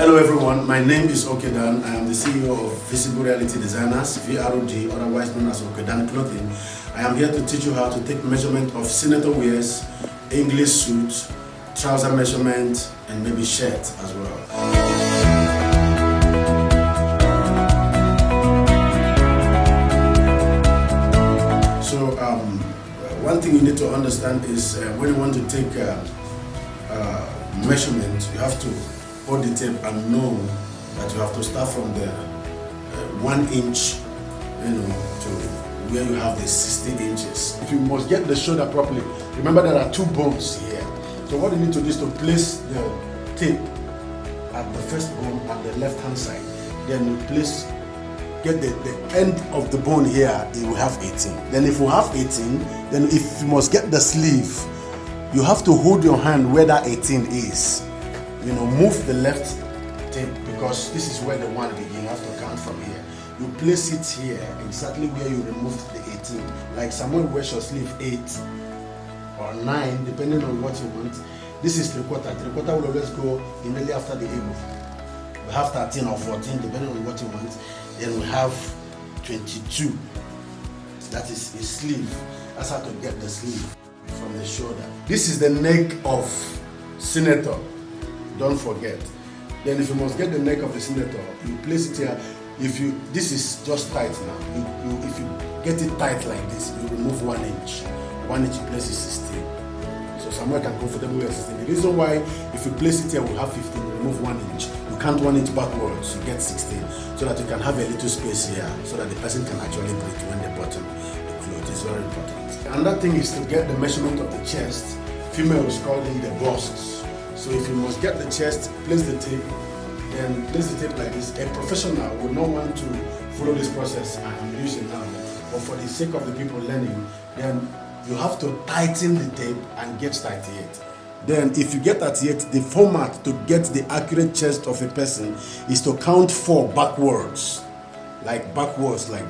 Hello everyone, my name is Okedan. I am the CEO of Visible Reality Designers, VROD, otherwise known as Okedan Clothing. I am here to teach you how to take measurement of senator wears, English suits, trouser measurement, and maybe shirt as well. So one thing you need to understand is when you want to take measurement, you have to hold the tape and know that you have to start from the 1 inch, to where you have the 60 inches. If you must get the shoulder properly, remember there are 2 bones here. So what you need to do is to place the tape at the first bone at the left hand side. Then you get the end of the bone here, it will have 18. Then if you have 18, then if you must get the sleeve, you have to hold your hand where that 18 is. Move the left tape because this is where the 1 begins. You have to count from here. You place it here, exactly where you removed the 18. Like someone wears your sleeve 8 or 9, depending on what you want. This is 3/4. 3/4 will always go immediately after the elbow. We have 13 or 14, depending on what you want. Then we have 22. That is a sleeve. That's how to get the sleeve from the shoulder. This is the neck of senator. Don't forget. Then if you must get the neck of the senator, you place it here. This is just tight now. If you get it tight like this, you remove 1 inch. 1 inch you place is 16. So someone can comfortably wear 16. The reason why, if you place it here, we have 15. You remove 1 inch. You count 1 inch backwards, you get 16. So that you can have a little space here, so that the person can actually breathe when they button the clothes. It's very important. Another thing is to get the measurement of the chest. Females call it the busts. So if you must get the chest, place the tape, then place the tape like this. A professional would not want to follow this process I'm using now, but for the sake of the people learning, then you have to tighten the tape and get 38. Then if you get 38, the format to get the accurate chest of a person is to count 4 backwards like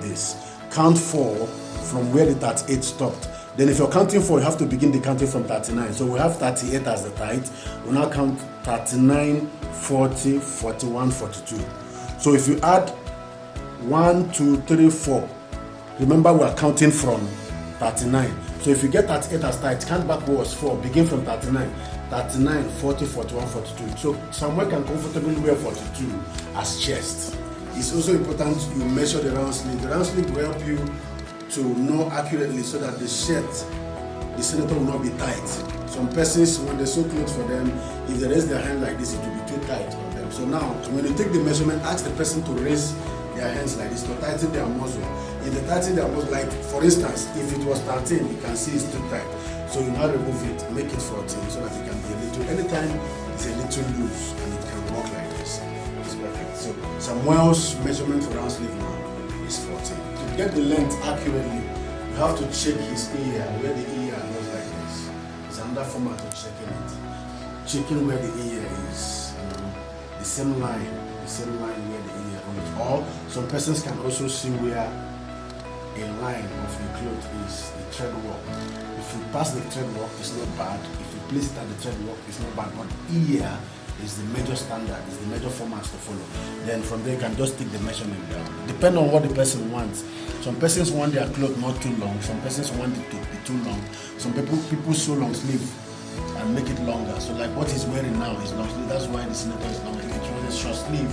this. Count 4 from where the 38 stopped. Then if you're counting 4, you have to begin the counting from 39. So we have 38 as the height. We'll now count 39, 40, 41, 42. So if you add 1, 2, 3, 4, remember we are counting from 39. So if you get 38 as height, count backwards 4, begin from 39. 39, 40, 41, 42. So someone can comfortably wear 42 as chest. It's also important you measure the round sleeve. The round sleeve will help you to know accurately so that the shirt, the senator will not be tight. Some persons, when they sew clothes for them, if they raise their hand like this, it will be too tight on them. So now, when you take the measurement, ask the person to raise their hands like this to tighten their muscle. If they tighten their muscle, like for instance, if it was 13, you can see it's too tight. So you now remove it, make it 14, so that it can be a little, anytime it's a little loose and it can walk like this. It's perfect. So Samuel's measurement for round sleeve now is 14. To get the length accurately, you have to check his ear, where the ear goes like this. It's another format of checking it. Checking where the ear is, the same line where the ear goes. Or some persons can also see where a line of the cloth is, the thread work. If you pass the thread work, it's not bad. If you place it at the thread work, it's not bad. But ear is the major standard, is the major formats to follow. Then from there you can just take the measurement down. Depend on what the person wants. Some persons want their clothes not too long. Some persons want it to be too long. Some people sew long sleeve and make it longer. So like what he's wearing now is long sleeve. That's why the senator is long. If it was a short sleeve,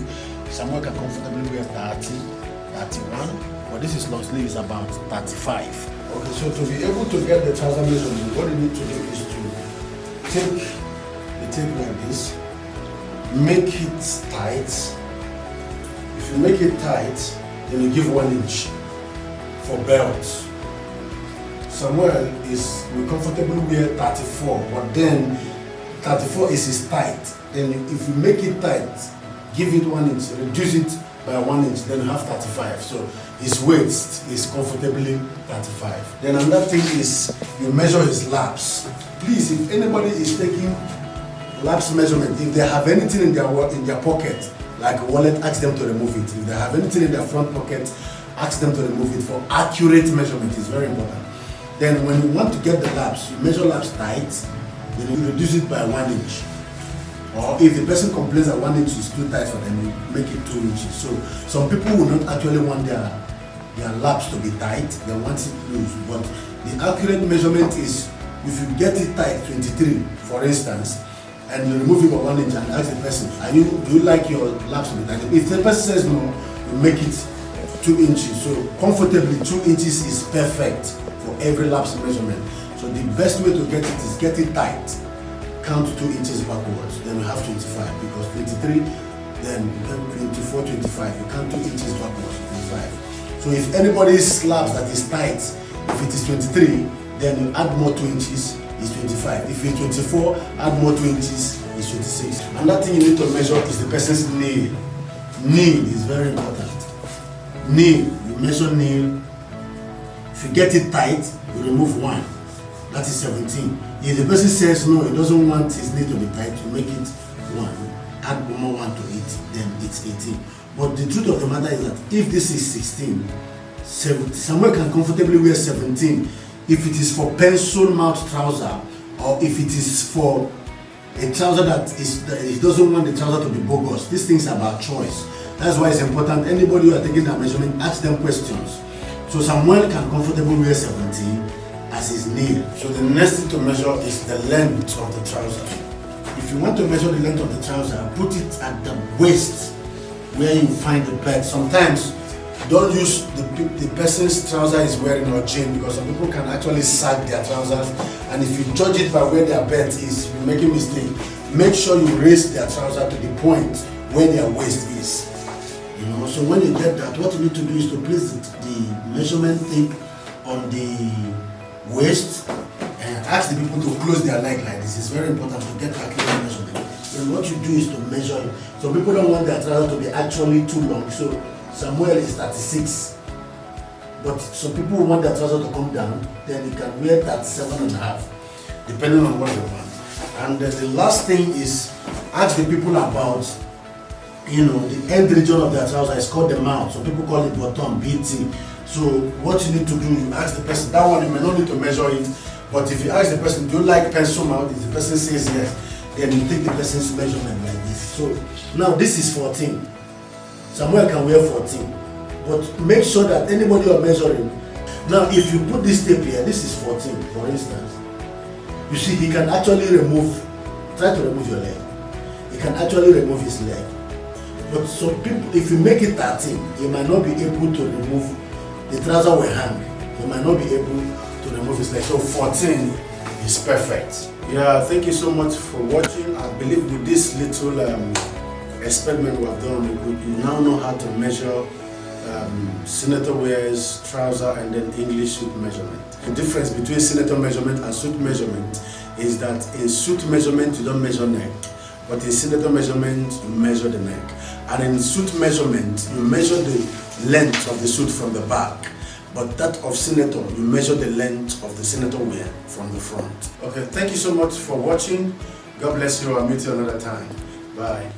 someone can comfortably wear 30, 31. But this is long sleeve, is about 35. Okay, so to be able to get the trouser measurement, what you need to do is to take the tape like this. Make it tight. If you make it tight, then you give 1 inch for belt. Samuel will comfortably wear 34, but then 34 is his tight. Then if you make it tight, give it 1 inch, reduce it by 1 inch, then you have 35. So his waist is comfortably 35. Then another thing is you measure his laps. Please, if anybody is taking laps measurement, if they have anything in their pocket, like a wallet, ask them to remove it. If they have anything in their front pocket, ask them to remove it for accurate measurement. It's very important. Then when you want to get the laps, you measure laps tight, then you reduce it by 1 inch. Or if the person complains that 1 inch is too tight for them, you make it 2 inches. So some people will not actually want their laps to be tight, they want it loose. But the accurate measurement is, if you get it tight, 23, for instance, and you remove it by 1 inch and ask the person, do you like your laps to be tight? If the person says no, you make it 2 inches. So comfortably 2 inches is perfect for every laps measurement. So the best way to get it is get it tight. Count 2 inches backwards, then you have 25, because 23, then 24, 25, you count 2 inches backwards, 25. So if anybody's laps that is tight, if it is 23, then you add more 2 inches, is 25. If it's 24, add more 2 inches, is 26. Another thing you need to measure is the person's knee. Knee is very important. Knee, you measure knee. If you get it tight, you remove 1. That is 17. If the person says no, he doesn't want his knee to be tight, you make it 1. Add more 1 to it, then it's 18. But the truth of the matter is that if this is 16, someone can comfortably wear 17 if it is for pencil mouth trouser, or if it is for a trouser that he doesn't want the trouser to be bogus. These things are about choice. That's why it's important. Anybody who are taking that measurement, ask them questions. So Samuel can comfortably wear 17 as his knee. So the next thing to measure is the length of the trouser. If you want to measure the length of the trouser, put it at the waist where you find the belt. Sometimes don't use the person's trouser is wearing or jean, because some people can actually sag their trousers, and if you judge it by where their belt is, you're making a mistake. Make sure you raise their trouser to the point where their waist is. So when you get that, what you need to do is to place the measurement tape on the waist and ask the people to close their leg like this. It's very important to get accurate measurement. Then what you do is to measure it. So people don't want their trouser to be actually too long. So Samuel is 36, but some people want their trouser to come down. Then you can wear 37.5, depending on what you want. And the last thing is ask the people about, the end region of their trouser is called the mouth. So people call it bottom, BT. So what you need to do, you ask the person, that one you may not need to measure it, but if you ask the person, do you like pencil mouth? If the person says yes, then you take the person's measurement like this. So now this is 14. Samuel can wear 14, but make sure that anybody you are measuring, now if you put this tape here, this is 14, for instance, you see he can actually try to remove your leg. He can actually remove his leg. But some people, if you make it 13, he might not be able to remove, the trouser will hang. He might not be able to remove his leg. So 14 is perfect. Yeah, thank you so much for watching. I believe with this little experiment we have done, you now know how to measure senator wears trouser and then English suit measurement. The difference between senator measurement and suit measurement is that in suit measurement you don't measure neck, but in senator measurement you measure the neck. And in suit measurement you measure the length of the suit from the back, but that of senator you measure the length of the senator wear from the front. Okay, thank you so much for watching. God bless you. I'll meet you another time. Bye.